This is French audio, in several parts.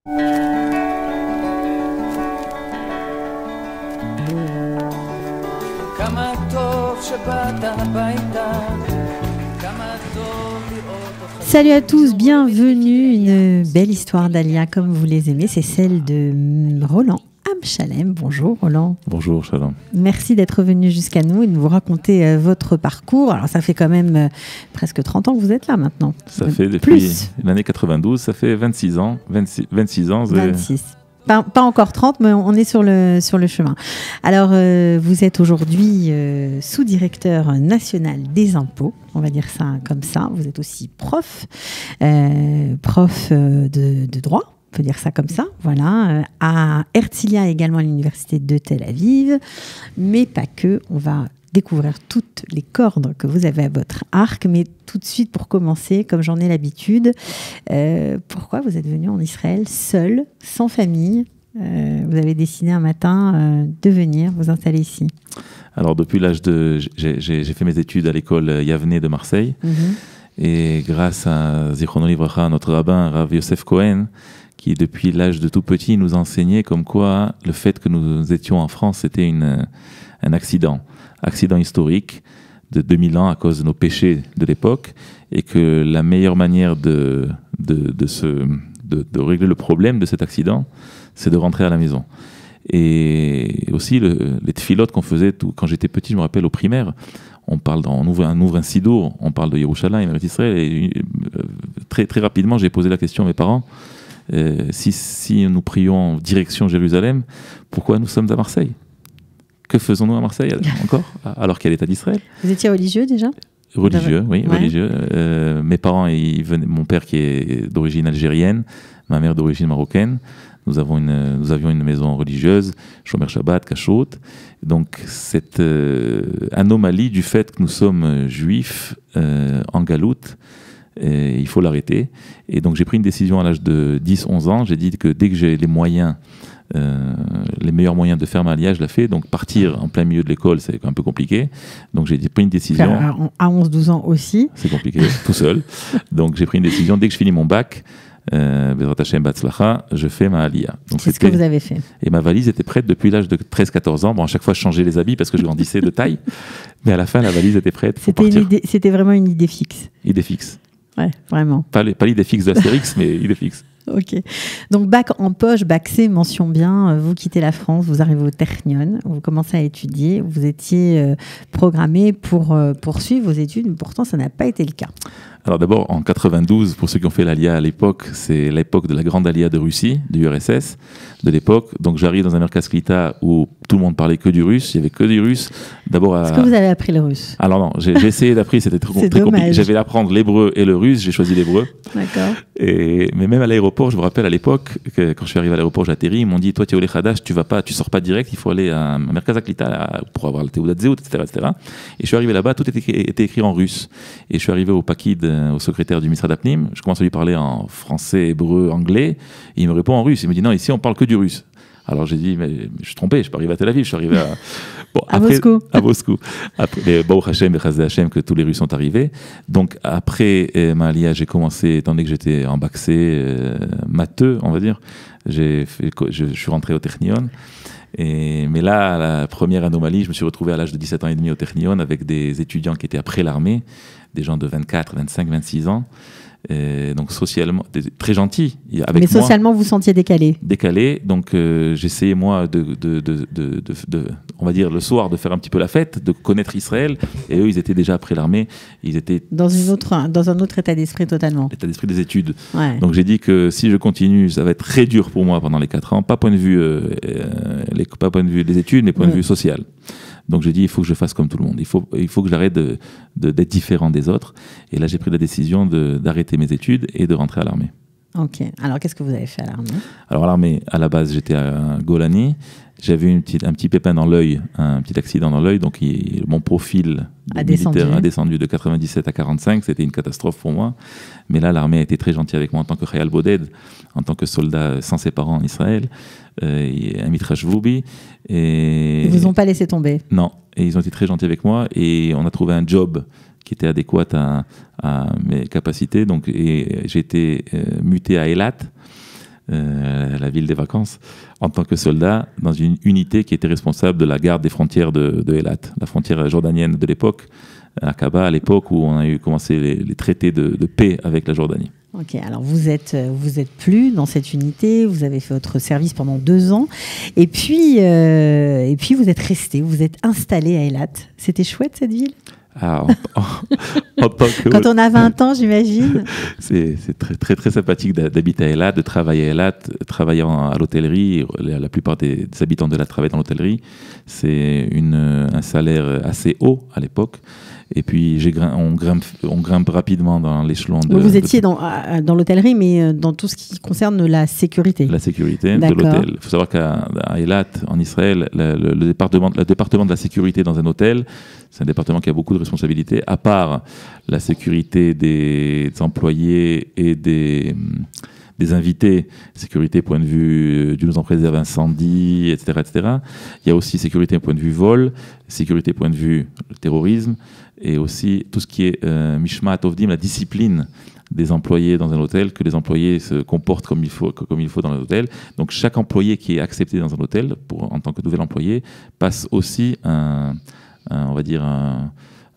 Salut à tous, bienvenue. Une belle histoire d'Alia comme vous les aimez, c'est celle de Roland Amchalem. Bonjour Roland. Bonjour Shalom. Merci d'être venu jusqu'à nous et de vous raconter votre parcours. Alors ça fait quand même presque 30 ans que vous êtes là maintenant. Ça fait depuis l'année 92, ça fait 26 ans. 26 ans. 26. Pas encore 30, mais on est sur le chemin. Alors, vous êtes aujourd'hui sous-directeur national des impôts, on va dire ça comme ça. Vous êtes aussi prof de droit, on peut dire ça comme ça, voilà, à Herzliya également à l'université de Tel Aviv, mais pas que. On va découvrir toutes les cordes que vous avez à votre arc. Mais tout de suite, pour commencer, comme j'en ai l'habitude, pourquoi vous êtes venu en Israël seul, sans famille? Vous avez décidé un matin de venir vous installer ici. Alors, depuis l'âge de... J'ai fait mes études à l'école Yavne de Marseille. Et grâce à Zichrono Livracha, notre rabbin, Rav Yosef Cohen, qui depuis l'âge de tout petit nous enseignait comme quoi le fait que nous étions en France, c'était un accident historique de 2000 ans à cause de nos péchés de l'époque, et que la meilleure manière de régler le problème de cet accident, c'est de rentrer à la maison. Et aussi les tfilotes qu'on faisait quand j'étais petit, je me rappelle au primaire, on ouvre un sidour, on parle de Yerushalayim, Israël, et très, très rapidement j'ai posé la question à mes parents, si nous prions en direction Jérusalem, pourquoi nous sommes à Marseille? Que faisons-nous à Marseille encore, alors qu'il y a l'État d'Israël? Vous étiez religieux déjà? Religieux, oui, ouais. Religieux. Mes parents, mon père qui est d'origine algérienne, ma mère d'origine marocaine. Nous avions une maison religieuse, Shomer Shabbat, Kashrut. Donc cette anomalie du fait que nous sommes juifs en galoute, il faut l'arrêter. Et donc j'ai pris une décision à l'âge de 10-11 ans. J'ai dit que dès que j'ai les moyens, les meilleurs moyens de faire ma aliyah, je la fais. Donc partir en plein milieu de l'école, c'est un peu compliqué. Donc j'ai pris une décision. À 11-12 ans aussi. C'est compliqué, tout seul. Donc j'ai pris une décision, dès que je finis mon bac, Bezrat Hashem Batzlacha, je fais ma aliyah. C'est ce que vous avez fait. Et ma valise était prête depuis l'âge de 13-14 ans. Bon, à chaque fois, je changeais les habits parce que je grandissais de taille. Mais à la fin, la valise était prête pour partir. C'était vraiment une idée fixe. Idée fixe. Ouais, vraiment. Pas l'idée fixe de Astérix, mais idée fixe. Ok. Donc, bac en poche, bac C, mention bien. Vous quittez la France, vous arrivez au Technion, vous commencez à étudier. Vous étiez programmé pour poursuivre vos études, mais pourtant, ça n'a pas été le cas. Alors d'abord, en 92, pour ceux qui ont fait l'Aliyah à l'époque, c'est l'époque de la grande Aliyah de Russie, du URSS, de l'époque. Donc j'arrive dans un Merkaz Klita où tout le monde parlait que du russe, il n'y avait que du russe. Est-ce que vous avez appris le russe? Alors non, j'ai essayé d'apprendre, c'était très compliqué. J'avais apprendre l'hébreu et le russe, j'ai choisi l'hébreu. D'accord. Mais même à l'aéroport, je me rappelle à l'époque, quand je suis arrivé à l'aéroport, j'atterris, ils m'ont dit, toi tu es au Lechadash, tu sors pas direct, il faut aller à Merkaz Klita pour avoir le Teudat Zeut, etc., etc. Et je suis arrivé là-bas, tout était écrit en russe. Et je suis arrivé au Pakid, au secrétaire du Misrad Apnim, je commence à lui parler en français, hébreu, anglais, et il me répond en russe. Il me dit non, ici on parle que du russe. Alors j'ai dit, mais je suis trompé, je suis pas arrivé à Tel Aviv, je suis arrivé à Moscou. À Moscou. Après, Baruch Hashem et Chazdei Hashem, que tous les Russes sont arrivés. Donc après ma aliyah, j'ai commencé, étant donné que j'étais en bac C, matheux, on va dire, je suis rentré au Technion. Mais là, la première anomalie, je me suis retrouvé à l'âge de 17 ans et demi au Technion avec des étudiants qui étaient après l'armée, des gens de 24, 25, 26 ans. Donc socialement, très gentils. Mais socialement, vous sentiez décalé? Décalé. Donc j'essayais moi on va dire le soir, de faire un petit peu la fête, de connaître Israël. Et eux, ils étaient déjà après l'armée. Ils étaient dans un autre état d'esprit totalement. L'état d'esprit des études. Ouais. Donc j'ai dit que si je continue, ça va être très dur pour moi pendant les 4 ans. Pas point de vue des études, mais point de vue social. Donc j'ai dit, il faut que je fasse comme tout le monde. Il faut que j'arrête d'être différent des autres. Et là, j'ai pris la décision d'arrêter mes études et de rentrer à l'armée. Ok. Alors, qu'est-ce que vous avez fait à l'armée? Alors, à l'armée, à la base, j'étais à Golani. J'avais un petit pépin dans l'œil, un petit accident dans l'œil. Donc, mon profil militaire a descendu de 97 à 45. C'était une catastrophe pour moi. Mais là, l'armée a été très gentille avec moi en tant que Khayal Boded, en tant que soldat sans ses parents en Israël, un mitrash Voubi. Ils vous ont pas laissé tomber? Non. Et ils ont été très gentils avec moi. Et on a trouvé un job qui était adéquat à mes capacités. Donc, j'ai été muté à Eilat, la ville des vacances, en tant que soldat, dans une unité qui était responsable de la garde des frontières de Eilat, la frontière jordanienne de l'époque, Aqaba, à l'époque où on a eu commencé les traités de paix avec la Jordanie. Ok, alors vous êtes plus dans cette unité, vous avez fait votre service pendant 2 ans, et puis vous êtes resté, vous êtes installé à Eilat. C'était chouette cette ville? Ah, en tant que... Quand on a 20 ans, j'imagine. C'est très, très, très sympathique d'habiter à Eilat, de travailler à Eilat, travailler à l'hôtellerie. La plupart des habitants de Eilat travaillent dans l'hôtellerie. C'est un salaire assez haut à l'époque. Et puis, on grimpe rapidement dans l'échelon de... Vous étiez dans l'hôtellerie, mais dans tout ce qui concerne la sécurité. La sécurité de l'hôtel. Il faut savoir qu'à Eilat, en Israël, le département de la sécurité dans un hôtel, c'est un département qui a beaucoup de responsabilités, à part la sécurité des employés et des invités, sécurité point de vue Dieu nous en préserve, incendie, etc., etc. Il y a aussi sécurité point de vue vol, sécurité point de vue terrorisme, et aussi tout ce qui est mishmat ovdim, la discipline des employés dans un hôtel, que les employés se comportent comme il faut dans l'hôtel. Donc chaque employé qui est accepté dans un hôtel, en tant que nouvel employé, passe aussi un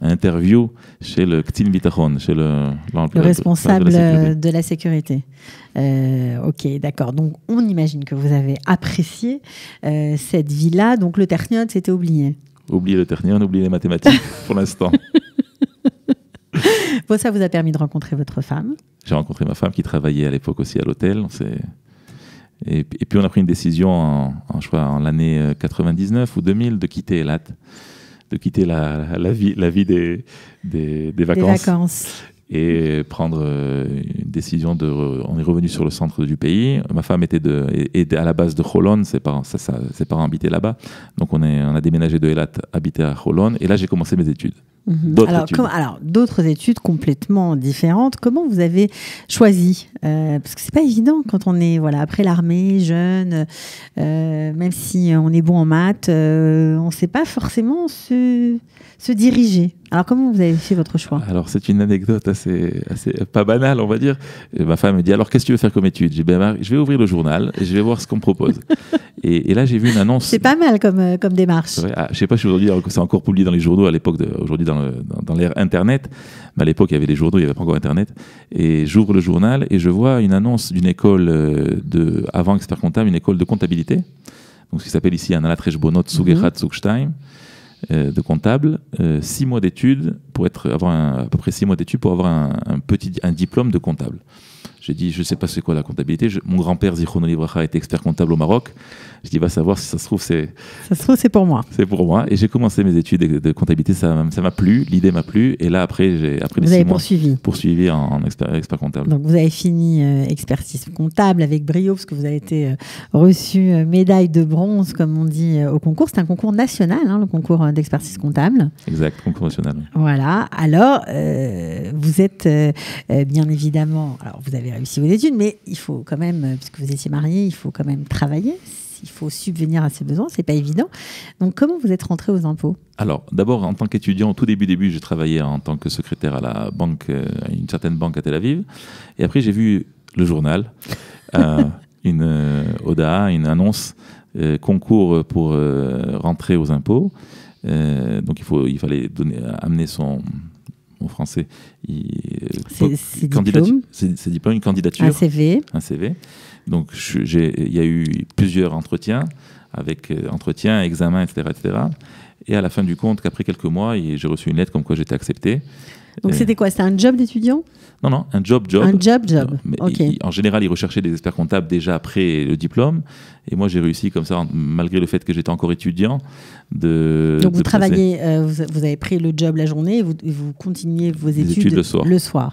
interview chez le Ktin Bitachon, chez le responsable de la sécurité. Ok, d'accord. Donc, on imagine que vous avez apprécié cette vie-là. Donc, le Ternion, c'était oublié. Oubliez le Ternion, oubliez les mathématiques pour l'instant. Bon, ça vous a permis de rencontrer votre femme. J'ai rencontré ma femme qui travaillait à l'époque aussi à l'hôtel. Et puis, on a pris une décision je crois, en l'année 99 ou 2000 de quitter Eilat. De quitter la vie des vacances. Et prendre une décision on est revenu sur le centre du pays. Ma femme était à la base de Holon, ses parents habitaient là-bas. Donc on a déménagé de Eilat, habité à Holon, et là j'ai commencé mes études. Alors, d'autres études complètement différentes. Comment vous avez choisi parce que c'est pas évident quand on est après l'armée, jeune, même si on est bon en maths, on ne sait pas forcément se diriger. Alors, comment vous avez fait votre choix? Alors, c'est une anecdote assez pas banale, on va dire. Et ma femme me dit, alors, qu'est-ce que tu veux faire comme étude? J'ai dit, je vais ouvrir le journal et je vais voir ce qu'on me propose. et là, j'ai vu une annonce. C'est pas mal comme démarche. Je ne sais pas si aujourd'hui, c'est encore publié dans les journaux à l'époque, aujourd'hui dans l'ère Internet. Mais à l'époque, il y avait des journaux, il n'y avait pas encore Internet. Et j'ouvre le journal et je vois une annonce d'une école avant expert comptable, une école de comptabilité. Donc, ce qui s'appelle ici un Alat Reshbonot Sugechat Sugstein. De comptable, 6 mois d'études à peu près 6 mois d'études pour avoir un diplôme de comptable. J'ai dit, je ne sais pas c'est quoi la comptabilité. Mon grand-père, Zichrono Livracha, était expert comptable au Maroc. Je dis, va savoir si ça se trouve, c'est pour moi. C'est pour moi. Et j'ai commencé mes études de comptabilité. Ça m'a plu, l'idée m'a plu. Et là, après vous avez poursuivi en expert comptable. Donc, vous avez fini expertise comptable avec brio, parce que vous avez été reçu médaille de bronze, comme on dit, au concours. C'est un concours national, le concours d'expertise comptable. Exact, concours national. Voilà. Alors, vous êtes bien évidemment... Alors, vous avez réussi vos études, mais il faut quand même, puisque vous étiez marié, il faut quand même travailler. Il faut subvenir à ses besoins, c'est pas évident. Donc, comment vous êtes rentré aux impôts? Alors, d'abord, en tant qu'étudiant, au tout début, je travaillais en tant que secrétaire à la banque, à une certaine banque à Tel Aviv. Et après, j'ai vu le journal, une ODA, une annonce, concours pour rentrer aux impôts. Donc, il fallait amener son français, c'est diplôme, une candidature, un CV. Donc, il y a eu plusieurs entretiens, avec examens, etc., etc. Et à la fin du compte, qu'après quelques mois, j'ai reçu une lettre comme quoi j'étais accepté. Donc, c'était quoi? C'était un job d'étudiant? Non, un job. Un job. Mais Okay. En général, ils recherchaient des experts comptables déjà après le diplôme. Et moi, j'ai réussi comme ça, malgré le fait que j'étais encore étudiant. Donc, vous travaillez, vous avez pris le job la journée et vous continuez vos études le soir.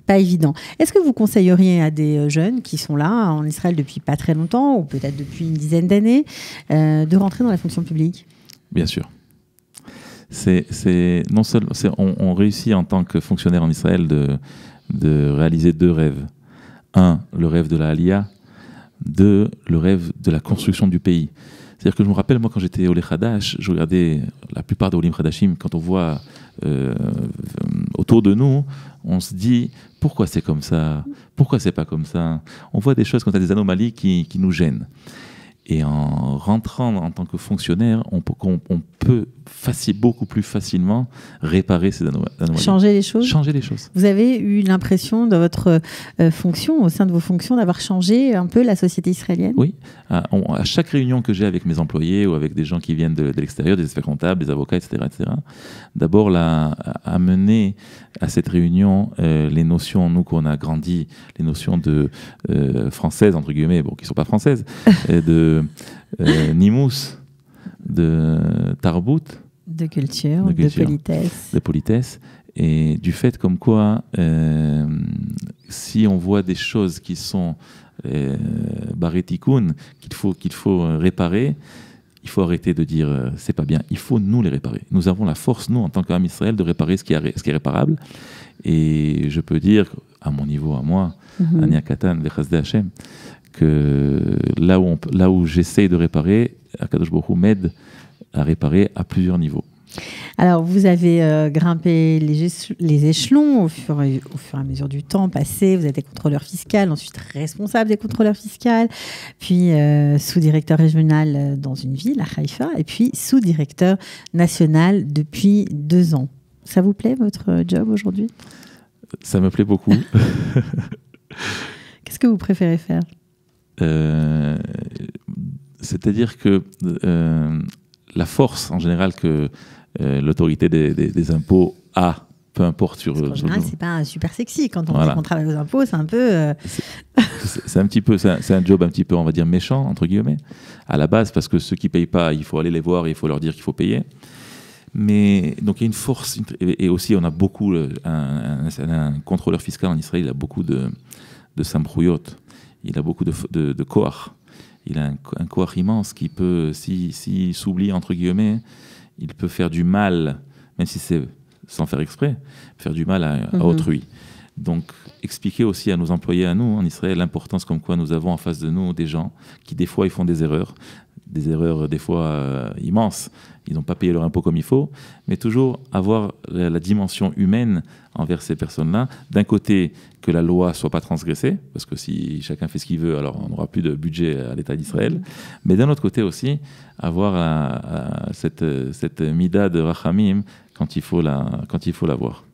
Pas évident. Est-ce que vous conseilleriez à des jeunes qui sont là en Israël depuis pas très longtemps, ou peut-être depuis une dizaine d'années, de rentrer dans la fonction publique? Bien sûr. On réussit en tant que fonctionnaire en Israël de réaliser 2 rêves. 1, le rêve de la Aliyah. 2, le rêve de la construction du pays. C'est-à-dire que je me rappelle, moi, quand j'étais au Lechadash, je regardais la plupart des Olim Khadashim, quand on voit autour de nous, on se dit pourquoi c'est comme ça, pourquoi c'est pas comme ça. On voit des choses quand il y a des anomalies qui nous gênent. Et en rentrant en tant que fonctionnaire, on peut beaucoup plus facilement réparer ces anomalies. Changer les choses. Changer les choses. Vous avez eu l'impression dans votre fonction, au sein de vos fonctions, d'avoir changé un peu la société israélienne? Oui. À chaque réunion que j'ai avec mes employés ou avec des gens qui viennent de l'extérieur, des experts comptables, des avocats, etc., d'abord amener à cette réunion les notions, nous qu'on a grandi, les notions de françaises, entre guillemets, bon, qui ne sont pas françaises, de Nimous, de Tarbout, de culture, de politesse, et du fait comme quoi, si on voit des choses qui sont barétikoun, qu'il faut réparer, il faut arrêter de dire c'est pas bien. Il faut nous les réparer. Nous avons la force, nous, en tant qu'Am Israël, de réparer ce qui est réparable. Et je peux dire, à mon niveau, à moi, Ania Katan, Vechazde Hashem, que là où j'essaye de réparer, Akadosh Baruch Hu m'aide à réparer à plusieurs niveaux. Alors, vous avez grimpé les échelons au fur et à mesure du temps passé. Vous êtes contrôleur fiscal, ensuite responsable des contrôleurs fiscaux, puis sous-directeur régional dans une ville, à Haïfa, et puis sous-directeur national depuis 2 ans. Ça vous plaît, votre job aujourd'hui? Ça me plaît beaucoup. Qu'est-ce que vous préférez faire? C'est-à-dire que la force, en général, que l'autorité des impôts a, peu importe sur... En général, c'est pas super sexy. Quand on dit qu'on travaille aux impôts, c'est un peu... C'est un job un petit peu, on va dire, méchant, entre guillemets, à la base, parce que ceux qui ne payent pas, il faut aller les voir et il faut leur dire qu'il faut payer. Mais donc il y a une force, et aussi on a beaucoup, un contrôleur fiscal en Israël, il a beaucoup de sambrouyot, il a beaucoup de koach. Il a un koach immense qui peut, s'il s'oublie, entre guillemets, il peut faire du mal, même si c'est sans faire exprès, faire du mal à autrui. Donc, expliquer aussi à nos employés, à nous, en Israël, l'importance comme quoi nous avons en face de nous des gens qui, des fois, ils font des erreurs des fois immenses. Ils n'ont pas payé leur impôt comme il faut, mais toujours avoir la dimension humaine envers ces personnes-là. D'un côté, que la loi ne soit pas transgressée, parce que si chacun fait ce qu'il veut, alors on n'aura plus de budget à l'État d'Israël. Mais d'un autre côté aussi, avoir cette mida de rachamim quand il faut l'avoir.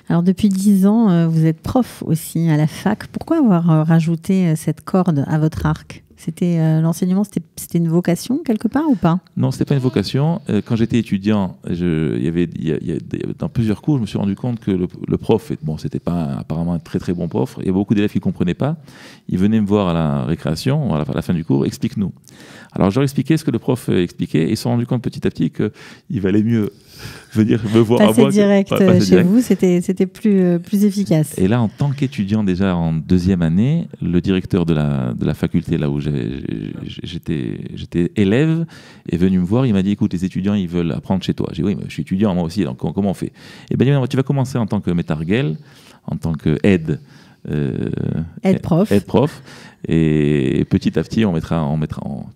Alors depuis 10 ans, vous êtes prof aussi à la fac. Pourquoi avoir rajouté cette corde à votre arc ? C'était l'enseignement, c'était une vocation quelque part ou pas ? Non, c'était pas une vocation. Quand j'étais étudiant, dans plusieurs cours, je me suis rendu compte que le prof, c'était pas apparemment un très très bon prof. Il y a beaucoup d'élèves qui comprenaient pas. Ils venaient me voir à la récréation, à la fin du cours, explique-nous. Alors je leur expliquais ce que le prof expliquait et ils se sont rendus compte petit à petit qu'il valait mieux venir me voir à moi. Passer direct. Vous, c'était plus efficace. Et là, en tant qu'étudiant déjà en 2e année, le directeur de la faculté là où j'étais élève est venu me voir. Il m'a dit, écoute, les étudiants, ils veulent apprendre chez toi. J'ai dit, oui, mais je suis étudiant moi aussi, donc comment on fait ? Et ben, il m'a dit, tu vas commencer en tant que métarguel, en tant que aide prof, et petit à petit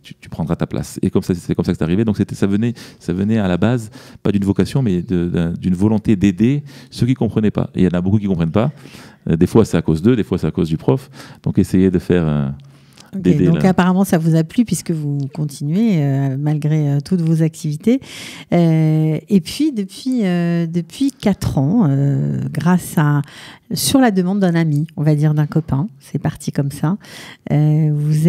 tu prendras ta place. Et c'est comme ça que c'est arrivé. Donc ça venait à la base pas d'une vocation, mais d'une volonté d'aider ceux qui comprenaient pas. Et il y en a beaucoup qui comprennent pas. Des fois c'est à cause d'eux, des fois c'est à cause du prof. Donc essayez de faire d'aider. Donc apparemment ça vous a plu puisque vous continuez malgré toutes vos activités. Et puis depuis 4 ans, sur la demande d'un ami, on va dire d'un copain, c'est parti comme ça, vous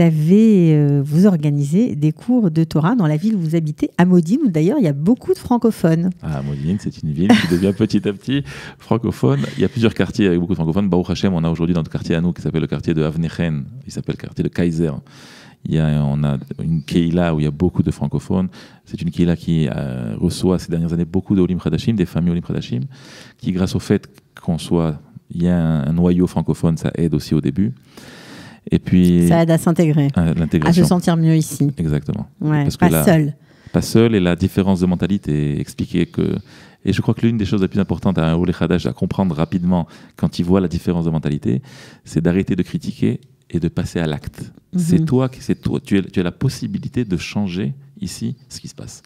organisez des cours de Torah dans la ville où vous habitez, à Modine, où d'ailleurs il y a beaucoup de francophones. Modine, c'est une ville qui devient petit à petit francophone. Il y a plusieurs quartiers avec beaucoup de francophones. Baruch Hashem, on a aujourd'hui notre quartier à nous qui s'appelle le quartier de Avnechen, il s'appelle le quartier de Kaiser. On a une Keila où il y a beaucoup de francophones. C'est une Keila qui reçoit ces dernières années beaucoup de Olim Chadashim, des familles Olim Chadashim, qui grâce au fait il y a un noyau francophone, ça aide aussi au début. Et puis, ça aide à s'intégrer, à se sentir mieux ici. Exactement. Ouais, pas seul, et la différence de mentalité, expliquer que... Et je crois que l'une des choses les plus importantes à un Olé Chadash à comprendre rapidement quand il voit la différence de mentalité, c'est d'arrêter de critiquer et de passer à l'acte. C'est toi, tu as la possibilité de changer ici ce qui se passe.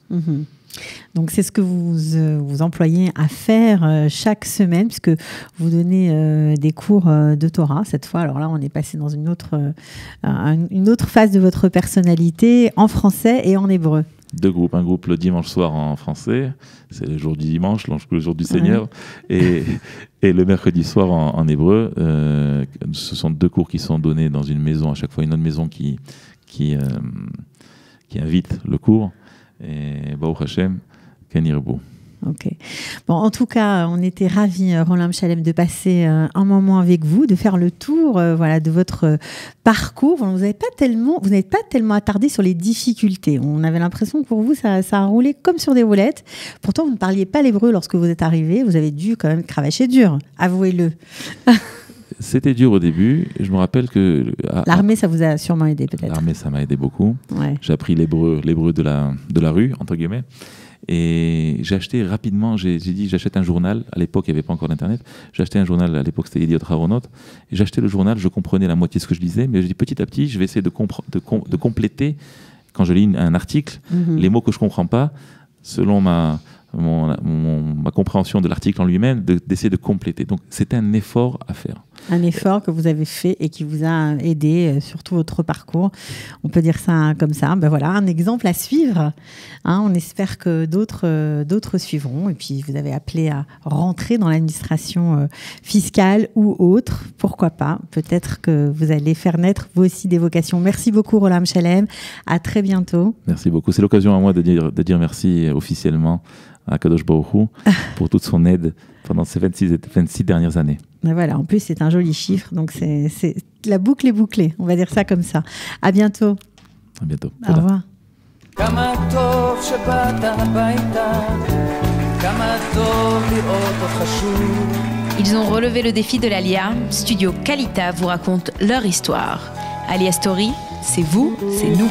Donc c'est ce que vous employez à faire chaque semaine, puisque vous donnez des cours de Torah cette fois. Alors là, on est passé dans une autre phase de votre personnalité, en français et en hébreu. 2 groupes, un groupe le dimanche soir en français, c'est le jour du dimanche, le jour du Seigneur, et le mercredi soir en hébreu. Ce sont 2 cours qui sont donnés dans une maison, à chaque fois une autre maison qui invite le cours. Et Baruch Hashem, Ken Yirbu. Ok. Bon, en tout cas, on était ravis, Roland Shalem, de passer un moment avec vous, de faire le tour de votre parcours. Vous n'êtes pas tellement attardé sur les difficultés. On avait l'impression que pour vous, ça a roulé comme sur des roulettes. Pourtant, vous ne parliez pas l'hébreu lorsque vous êtes arrivé. Vous avez dû quand même cravacher dur, avouez-le. C'était dur au début. Je me rappelle que... L'armée, ça vous a sûrement aidé, peut-être. L'armée, ça m'a aidé beaucoup. Ouais. J'ai appris l'hébreu de la rue, entre guillemets. Et j'ai acheté rapidement, j'ai dit j'achète un journal. À l'époque, il n'y avait pas encore d'Internet. J'ai acheté un journal, à l'époque c'était Idiot Haronot. Et j'ai acheté le journal, je comprenais la moitié de ce que je lisais, mais je dis petit à petit, je vais essayer de compléter, quand je lis un article, les mots que je ne comprends pas, selon ma compréhension de l'article en lui-même, d'essayer de compléter. Donc c'était un effort à faire. Un effort que vous avez fait et qui vous a aidé sur tout votre parcours. On peut dire ça comme ça. Ben voilà, un exemple à suivre. On espère que d'autres suivront. Et puis, vous avez appelé à rentrer dans l'administration fiscale ou autre. Pourquoi pas? Peut-être que vous allez faire naître vous aussi des vocations. Merci beaucoup, Roland Shalem. À très bientôt. Merci beaucoup. C'est l'occasion à moi de dire merci officiellement à Kadosh Baruch Hu pour toute son aide pendant ces 26 dernières années. Ben voilà, en plus, c'est un joli chiffre. Donc, c'est la boucle est bouclée. On va dire ça comme ça. À bientôt. À bientôt. Au revoir. Ils ont relevé le défi de l'Alia. Studio Kalita vous raconte leur histoire. Alia Story, c'est vous, c'est nous.